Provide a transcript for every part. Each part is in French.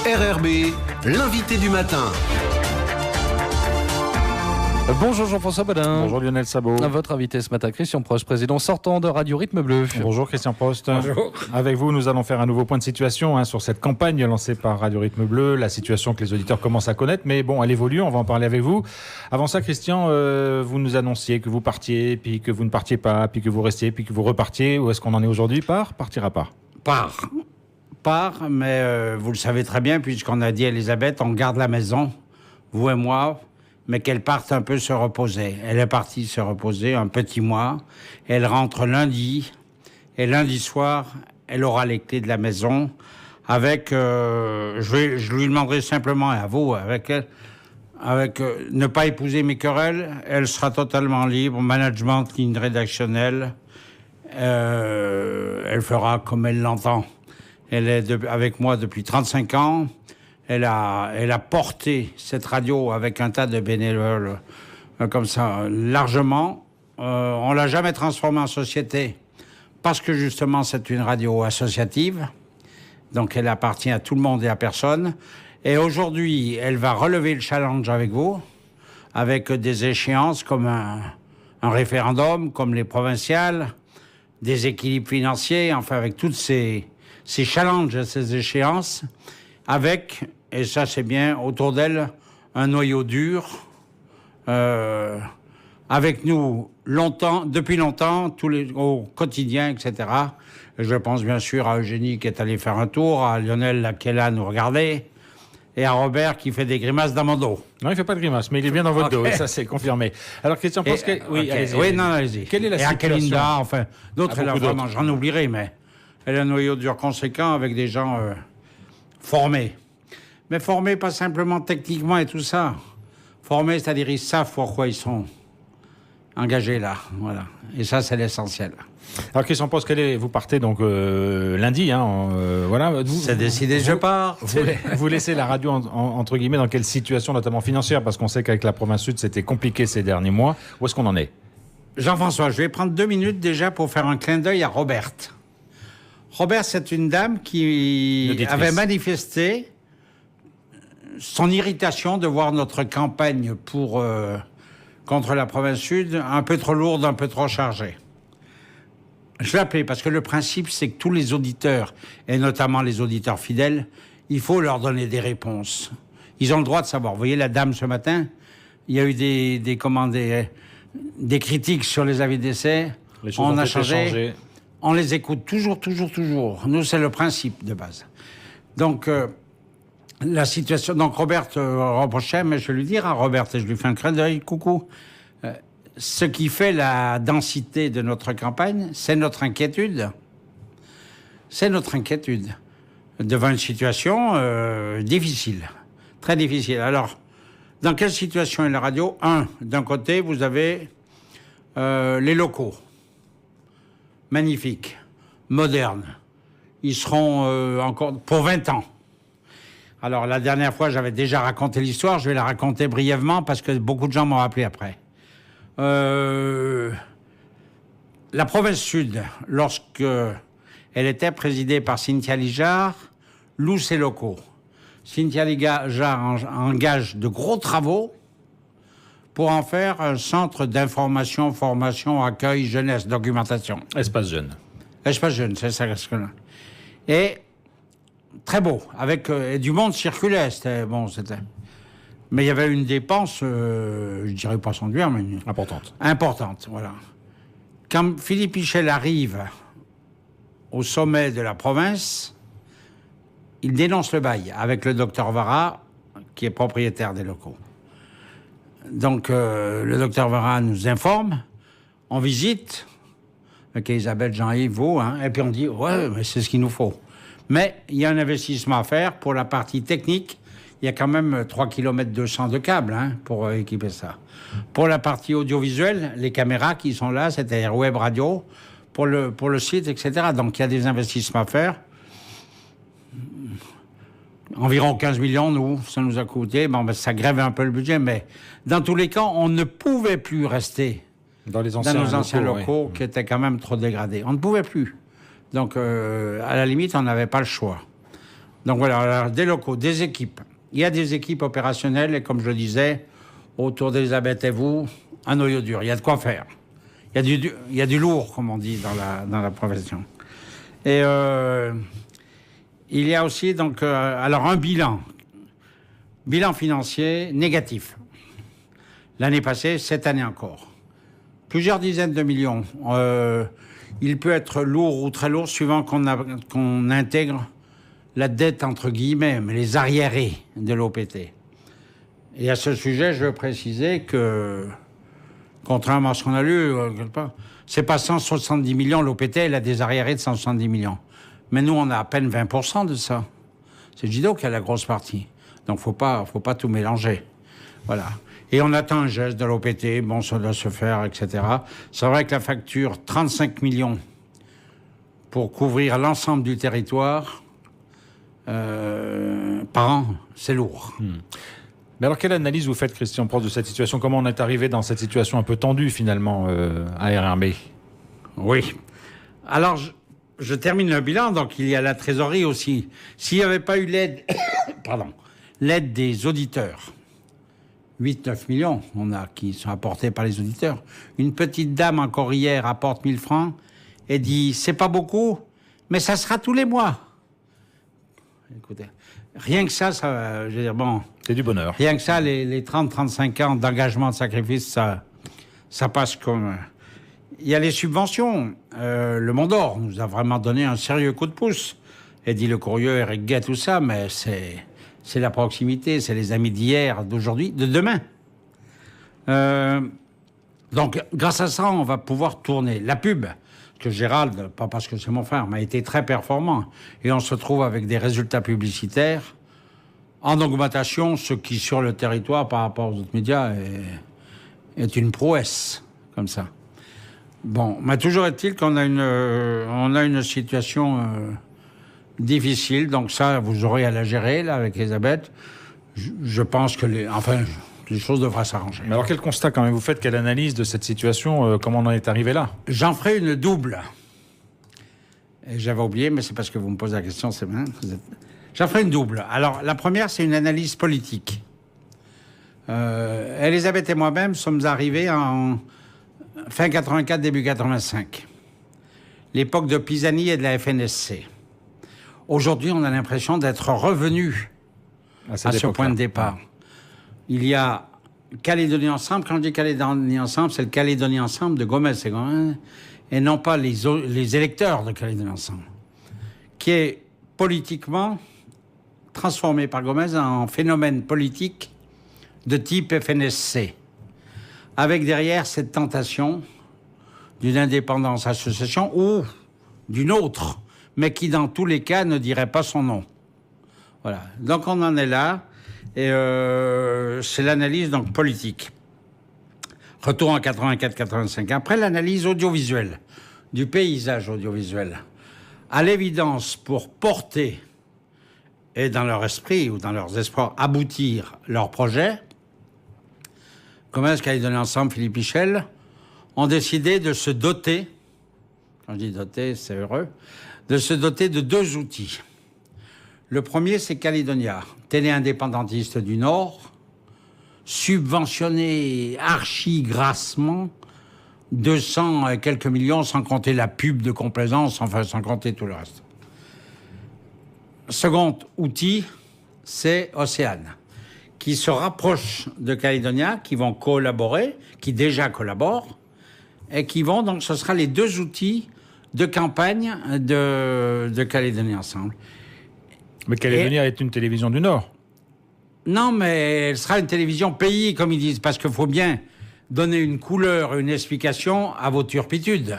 RRB, l'invité du matin. Bonjour Jean-François Bodin. Bonjour Lionel Sabot. Votre invité ce matin, Christian Prost, président sortant de Radio Rythme Bleu. Bonjour Christian Prost. Bonjour. Avec vous, nous allons faire un nouveau point de situation sur cette campagne lancée par Radio Rythme Bleu, la situation que les auditeurs commencent à connaître, mais bon, elle évolue, on va en parler avec vous. Avant ça, Christian, vous nous annonciez que vous partiez, puis que vous ne partiez pas, puis que vous restiez, puis que vous repartiez. Où est-ce qu'on en est aujourd'hui? Partira pas. Part, mais vous le savez très bien, puisqu'on a dit à Elisabeth, on garde la maison, vous et moi, mais qu'elle parte un peu se reposer. Elle est partie se reposer un petit mois. Elle rentre lundi, et lundi soir, elle aura les clés de la maison avec, je lui demanderai simplement, et à vous, avec elle, ne pas épouser mes querelles. Elle sera totalement libre, management, ligne rédactionnelle. Elle fera comme elle l'entend. Elle est avec moi depuis 35 ans. Elle a porté cette radio avec un tas de bénévoles comme ça, largement. On l'a jamais transformée en société parce que justement c'est une radio associative. Donc elle appartient à tout le monde et à personne. Et aujourd'hui, elle va relever le challenge avec vous, avec des échéances comme un référendum, comme les provinciales, des équilibres financiers, enfin avec toutes ces challenges et ces échéances, avec, et ça c'est bien, autour d'elle, un noyau dur, avec nous depuis longtemps, au quotidien, etc. Et je pense bien sûr à Eugénie qui est allée faire un tour, à Lionel qui est là à nous regarder, et à Robert qui fait des grimaces dans mon dos. Non, il ne fait pas de grimaces, mais il est bien dans votre dos, et ça c'est confirmé. Alors Christian, allez-y. Allez-y. Quelle est la situation? Et à Kalinda, enfin, d'autres, vraiment, j'en oublierai, mais elle a un noyau dur conséquent avec des gens formés. Mais formés pas simplement techniquement et tout ça. Formés, c'est-à-dire ils savent pourquoi ils sont engagés là. Voilà. Et ça, c'est l'essentiel. Alors Christian Prost, vous partez donc lundi, voilà. C'est décidé, je pars. Vous laissez la radio entre guillemets dans quelle situation, notamment financière, parce qu'on sait qu'avec la province sud, c'était compliqué ces derniers mois. Où est-ce qu'on en est? Jean-François, je vais prendre 2 minutes déjà pour faire un clin d'œil à Robert. Robert, c'est une dame qui avait manifesté son irritation de voir notre campagne contre la province sud un peu trop lourde, un peu trop chargée. Je l'ai appelé parce que le principe, c'est que tous les auditeurs, et notamment les auditeurs fidèles, il faut leur donner des réponses. Ils ont le droit de savoir. Vous voyez, la dame, ce matin, il y a eu des critiques sur les avis d'essai. Les choses ont été changées. On les écoute toujours. Nous, c'est le principe de base. Donc, la situation... Donc, Robert reprochait, mais je vais lui dire à Robert, et je lui fais un clin d'œil, coucou, ce qui fait la densité de notre campagne, c'est notre inquiétude. C'est notre inquiétude devant une situation difficile, très difficile. Alors, dans quelle situation est la radio? D'un côté, vous avez les locaux. Magnifiques, modernes. Ils seront encore pour 20 ans. Alors, la dernière fois, j'avais déjà raconté l'histoire. Je vais la raconter brièvement parce que beaucoup de gens m'ont rappelé après. La province sud, lorsque elle était présidée par Cynthia Ligard, loue ses locaux. Cynthia Ligard engage de gros travaux pour en faire un centre d'information, formation, accueil, jeunesse, documentation. Espace jeune. Espace jeune, c'est ça. Et très beau, avec du monde circulait. C'était. Mais il y avait une dépense, je dirais pas sans dire, mais importante, voilà. Quand Philippe Michel arrive au sommet de la province, il dénonce le bail avec le docteur Vara, qui est propriétaire des locaux. Donc, le docteur Vara nous informe, on visite, avec Isabelle, Jean-Yves, vous, et puis on dit, ouais, mais c'est ce qu'il nous faut. Mais il y a un investissement à faire pour la partie technique. Il y a quand même 3 km 200 de câbles pour équiper ça. Pour la partie audiovisuelle, les caméras qui sont là, c'est-à-dire web radio, pour le site, etc. Donc, il y a des investissements à faire. Environ 15 millions, ça nous a coûté. Ça grève un peu le budget, mais dans tous les cas, on ne pouvait plus rester dans nos anciens locaux qui étaient quand même trop dégradés. On ne pouvait plus. Donc, à la limite, on n'avait pas le choix. Donc voilà, alors, des locaux, des équipes. Il y a des équipes opérationnelles et comme je le disais, autour d'Elisabeth et vous, un noyau dur. Il y a de quoi faire. Il y a du lourd, comme on dit dans la profession. Et il y a aussi donc alors un bilan financier négatif. L'année passée, cette année encore. Plusieurs dizaines de millions. Il peut être lourd ou très lourd suivant qu'on intègre la dette, entre guillemets, mais les arriérés de l'OPT. Et à ce sujet, je veux préciser que, contrairement à ce qu'on a lu, c'est pas 170 millions, l'OPT, elle a des arriérés de 170 millions. Mais nous, on a à peine 20% de ça. C'est Gido qui a la grosse partie. Donc, faut pas tout mélanger. Voilà. Et on attend un geste de l'OPT, bon, ça doit se faire, etc. C'est vrai que la facture, 35 millions pour couvrir l'ensemble du territoire, par an, c'est lourd. Mais alors, quelle analyse vous faites, Christian Prost, de cette situation? Comment on est arrivé dans cette situation un peu tendue, finalement, à RRB? Oui. Alors, je termine le bilan. Donc, il y a la trésorerie aussi. S'il n'y avait pas eu l'aide, l'aide des auditeurs, 8-9 millions, qui sont apportés par les auditeurs. Une petite dame, encore hier, apporte 1000 francs et dit, c'est pas beaucoup, mais ça sera tous les mois. Écoutez, rien que ça, je veux dire, bon... C'est du bonheur. Rien que ça, les 30-35 ans d'engagement, de sacrifice, ça passe comme... Il y a les subventions. Le Mont d'Or nous a vraiment donné un sérieux coup de pouce. Eddie Le Courrieux, Eric Guet, tout ça, mais c'est la proximité, c'est les amis d'hier, d'aujourd'hui, de demain. Donc, grâce à ça, on va pouvoir tourner. La pub, que Gérald, pas parce que c'est mon frère, m'a été très performant. Et on se trouve avec des résultats publicitaires en augmentation, ce qui, sur le territoire, par rapport aux autres médias, est une prouesse, comme ça. Bon, mais toujours est-il qu'on a une situation difficile, donc ça, vous aurez à la gérer, là, avec Elisabeth. Je pense que les choses devraient s'arranger. Mais alors, quel constat, quand même, vous faites? Quelle analyse de cette situation? Comment on en est arrivé là? J'en ferai une double. Et j'avais oublié, mais c'est parce que vous me posez la question, c'est bien. J'en ferai une double. Alors, la première, c'est une analyse politique. Elisabeth et moi-même sommes arrivés en fin 84, début 85. L'époque de Pisani et de la FNSC. Aujourd'hui, on a l'impression d'être revenu à ce point de départ. Il y a Calédonie Ensemble. Quand je dis Calédonie Ensemble, c'est le Calédonie Ensemble de Gomez et non pas les électeurs de Calédonie Ensemble, qui est politiquement transformé par Gomez en phénomène politique de type FNSC, avec derrière cette tentation d'une indépendance association ou d'une autre, mais qui dans tous les cas ne dirait pas son nom. Voilà. Donc on en est là, et c'est l'analyse donc politique. Retour en 84-85. Après l'analyse audiovisuelle, du paysage audiovisuel. À l'évidence, pour porter, et dans leur esprit ou dans leurs espoirs, aboutir leur projet, Gomez, Calédonie Ensemble, Philippe Michel, ont décidé de se doter, quand je dis doter, c'est heureux, de se doter de deux outils. Le premier, c'est Calédonia, télé-indépendantiste du Nord, subventionné archi-grassement, 200 et quelques millions, sans compter la pub de complaisance, enfin sans compter tout le reste. Second outil, c'est Océane, qui se rapproche de Calédonia, qui vont collaborer, qui déjà collaborent, et qui vont, donc ce sera les deux outils de campagne de Calédonie Ensemble. Mais Calédonia est une télévision du Nord. Non, mais elle sera une télévision pays, comme ils disent, parce qu'il faut bien donner une couleur, une explication à vos turpitudes.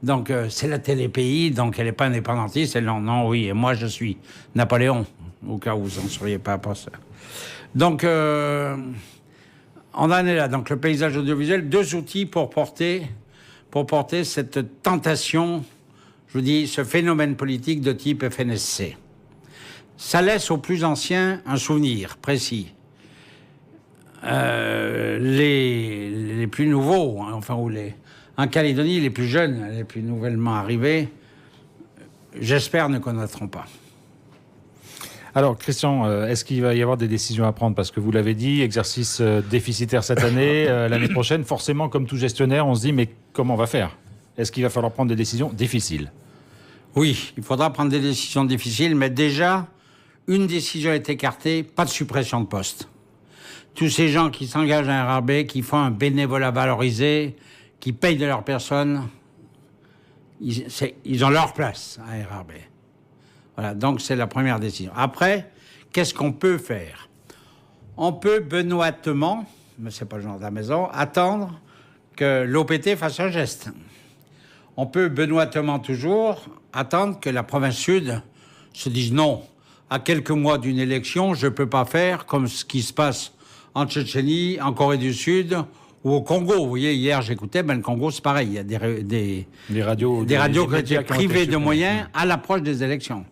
Donc, c'est la télé pays, donc elle n'est pas indépendantiste. Non, oui, et moi je suis Napoléon, au cas où vous n'en seriez pas ça. Donc, on en est là. Donc, le paysage audiovisuel, deux outils pour porter cette tentation, je vous dis, ce phénomène politique de type FNSC. Ça laisse aux plus anciens un souvenir précis. Les plus nouveaux, hein, enfin, en Calédonie, les plus jeunes, les plus nouvellement arrivés, j'espère, ne connaîtront pas. Alors, Christian, est-ce qu'il va y avoir des décisions à prendre? Parce que vous l'avez dit, exercice déficitaire cette année, l'année prochaine, forcément, comme tout gestionnaire, on se dit, mais comment on va faire? Est-ce qu'il va falloir prendre des décisions difficiles? Oui, il faudra prendre des décisions difficiles, mais déjà, une décision est écartée, pas de suppression de poste. Tous ces gens qui s'engagent à un RRB, qui font un bénévolat valorisé, qui payent de leur personne, ils ont leur place à un RRB. Voilà, donc c'est la première décision. Après, qu'est-ce qu'on peut faire? On peut benoîtement, mais c'est pas le genre de la maison, attendre que l'OPT fasse un geste. On peut benoîtement toujours attendre que la province sud se dise non. À quelques mois d'une élection, je ne peux pas faire comme ce qui se passe en Tchétchénie, en Corée du Sud ou au Congo. Vous voyez, hier, j'écoutais, le Congo, c'est pareil. Il y a des radios qui ont été privées de moyens à l'approche des élections.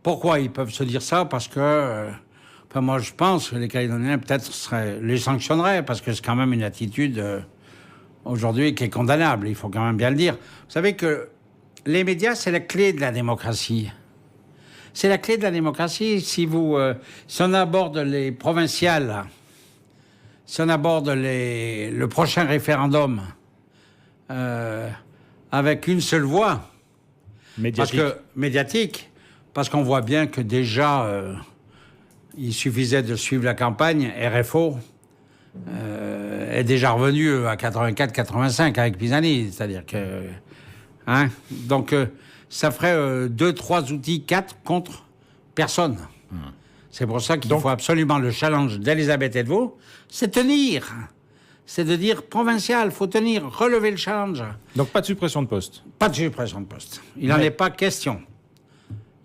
Pourquoi ils peuvent se dire ça? Parce que, moi, je pense que les Calédoniens, peut-être, les sanctionneraient, parce que c'est quand même une attitude, aujourd'hui, qui est condamnable. Il faut quand même bien le dire. Vous savez que les médias, c'est la clé de la démocratie. C'est la clé de la démocratie. Si on aborde les provinciales, si on aborde le prochain référendum avec une seule voix, médiatique, parce qu'on voit bien que déjà, il suffisait de suivre la campagne, RFO est déjà revenu à 84-85 avec Pisani, c'est-à-dire que... Donc... ça ferait 2, 3 outils, 4 contre personne. C'est pour ça qu'il faut absolument le challenge d'Elisabeth et de vous, c'est tenir. C'est de dire provincial, il faut tenir, relever le challenge. Donc pas de suppression de poste? Pas de suppression de poste. Il n'en est pas question.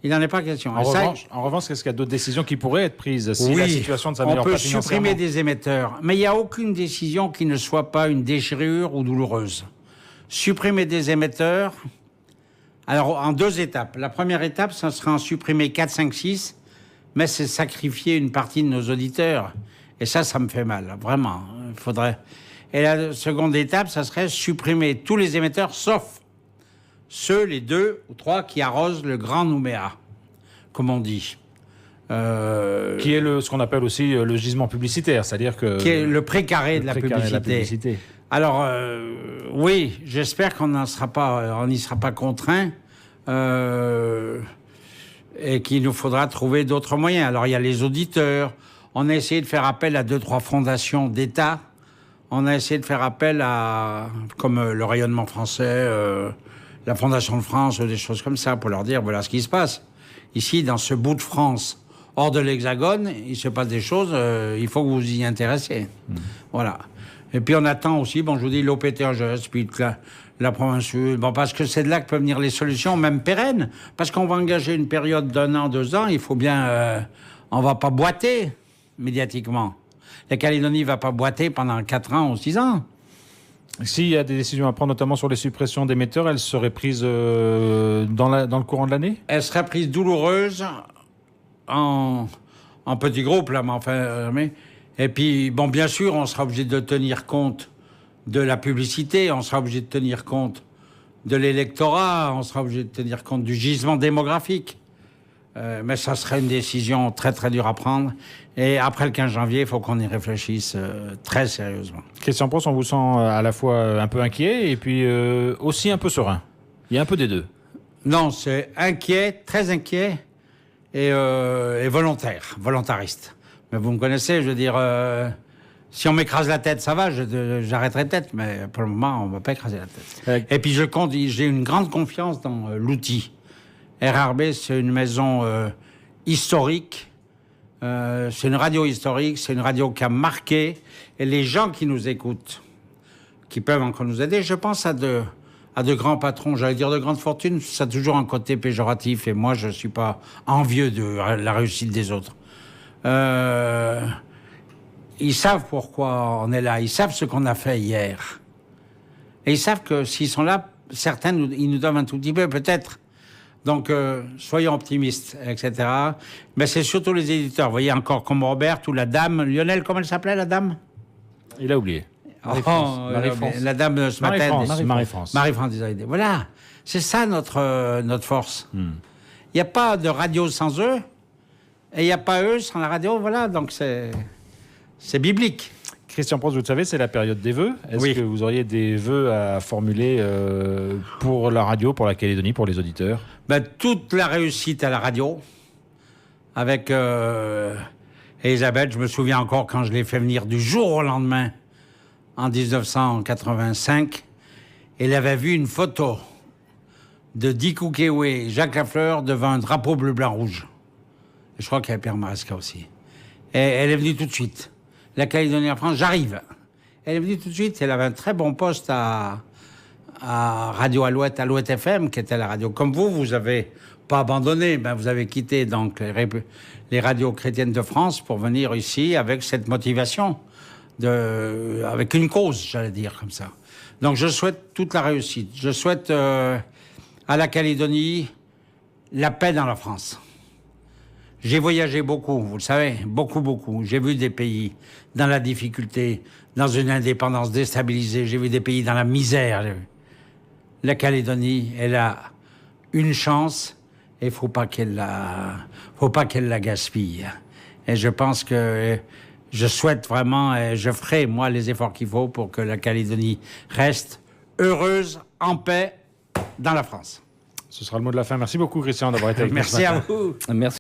Il n'en est pas question. En revanche, est-ce qu'il y a d'autres décisions qui pourraient être prises si la situation ne s'améliore pas financièrement? On peut supprimer des émetteurs, mais il n'y a aucune décision qui ne soit pas une déchirure ou douloureuse. Supprimer des émetteurs... Alors, en 2 étapes. La première étape, ça sera en supprimer 4, 5, 6, mais c'est sacrifier une partie de nos auditeurs. Et ça me fait mal, vraiment. Il faudrait... Et la seconde étape, ça serait supprimer tous les émetteurs, sauf les 2 ou 3 qui arrosent le Grand Nouméa, comme on dit. Qui est ce qu'on appelle aussi le gisement publicitaire, c'est-à-dire que... Qui est le précaré de la publicité. Alors, oui, j'espère qu'on n'y sera pas contraint et qu'il nous faudra trouver d'autres moyens. Alors, il y a les auditeurs. On a essayé de faire appel à 2, 3 fondations d'État. On a essayé de faire appel à, comme le Rayonnement français, la Fondation de France, des choses comme ça, pour leur dire, voilà ce qui se passe. Ici, dans ce bout de France, hors de l'Hexagone, il se passe des choses, il faut que vous y intéressiez. Voilà. Et puis on attend aussi, je vous dis, l'OPT en geste, puis la province sud, parce que c'est de là que peuvent venir les solutions, même pérennes, parce qu'on va engager une période d'1 an, 2 ans, il faut bien... on va pas boiter médiatiquement. La Calédonie va pas boiter pendant 4 ans ou 6 ans. S'il y a des décisions à prendre, notamment sur les suppressions d'émetteurs, elles seraient prises dans le courant de l'année? Elles seraient prises douloureuses en petits groupes, là, mais enfin... Et puis, bien sûr, on sera obligé de tenir compte de la publicité, on sera obligé de tenir compte de l'électorat, on sera obligé de tenir compte du gisement démographique. Mais ça serait une décision très, très dure à prendre. Et après le 15 janvier, il faut qu'on y réfléchisse très sérieusement. Christian Prost, on vous sent à la fois un peu inquiet et puis aussi un peu serein. Il y a un peu des deux. Non, c'est inquiet, très inquiet et volontariste. Mais vous me connaissez, je veux dire, si on m'écrase la tête, ça va, j'arrêterai tête, mais pour le moment, on ne va pas écraser la tête. Et puis j'ai une grande confiance dans l'outil. RRB, c'est une maison historique, c'est une radio historique, c'est une radio qui a marqué, et les gens qui nous écoutent, qui peuvent encore nous aider, je pense à de grands patrons, j'allais dire de grandes fortunes, ça a toujours un côté péjoratif, et moi, je ne suis pas envieux de la réussite des autres. Ils savent pourquoi on est là. Ils savent ce qu'on a fait hier. Et ils savent que s'ils sont là, certains, ils nous donnent un tout petit peu, peut-être. Donc, soyons optimistes, etc. Mais c'est surtout les éditeurs. Vous voyez, encore comme Robert ou la dame... Lionel, comment elle s'appelait, la dame? Il a oublié. Marie-France. La dame ce matin... Marie-France. Marie-France, désolé. Voilà. C'est ça notre force. Il n'y a pas de radio sans eux. Et il n'y a pas eux sans la radio, voilà, donc c'est biblique. Christian Prost, vous le savez, c'est la période des vœux. Est-ce que vous auriez des vœux à formuler pour la radio, pour la Calédonie, pour les auditeurs? Toute la réussite à la radio, avec Elisabeth, je me souviens encore quand je l'ai fait venir du jour au lendemain, en 1985, elle avait vu une photo de Dick Koukéoué et Jacques Lafleur devant un drapeau bleu-blanc-rouge. Je crois qu'il y avait Pierre Maresca aussi. Et elle est venue tout de suite. La Calédonie en France, j'arrive. Elle est venue tout de suite. Elle avait un très bon poste à Radio Alouette, Alouette FM, qui était la radio. Comme vous avez pas abandonné, vous avez quitté donc les radios chrétiennes de France pour venir ici avec cette motivation, avec une cause, j'allais dire comme ça. Donc je souhaite toute la réussite. Je souhaite à la Calédonie la paix dans la France. J'ai voyagé beaucoup, vous le savez, beaucoup. J'ai vu des pays dans la difficulté, dans une indépendance déstabilisée. J'ai vu des pays dans la misère. La Calédonie, elle a une chance et faut pas qu'elle la gaspille. Et je pense que je souhaite vraiment, et je ferai, moi, les efforts qu'il faut pour que la Calédonie reste heureuse, en paix, dans la France. Ce sera le mot de la fin. Merci beaucoup, Christian, d'avoir été avec nous. Merci à vous. Merci.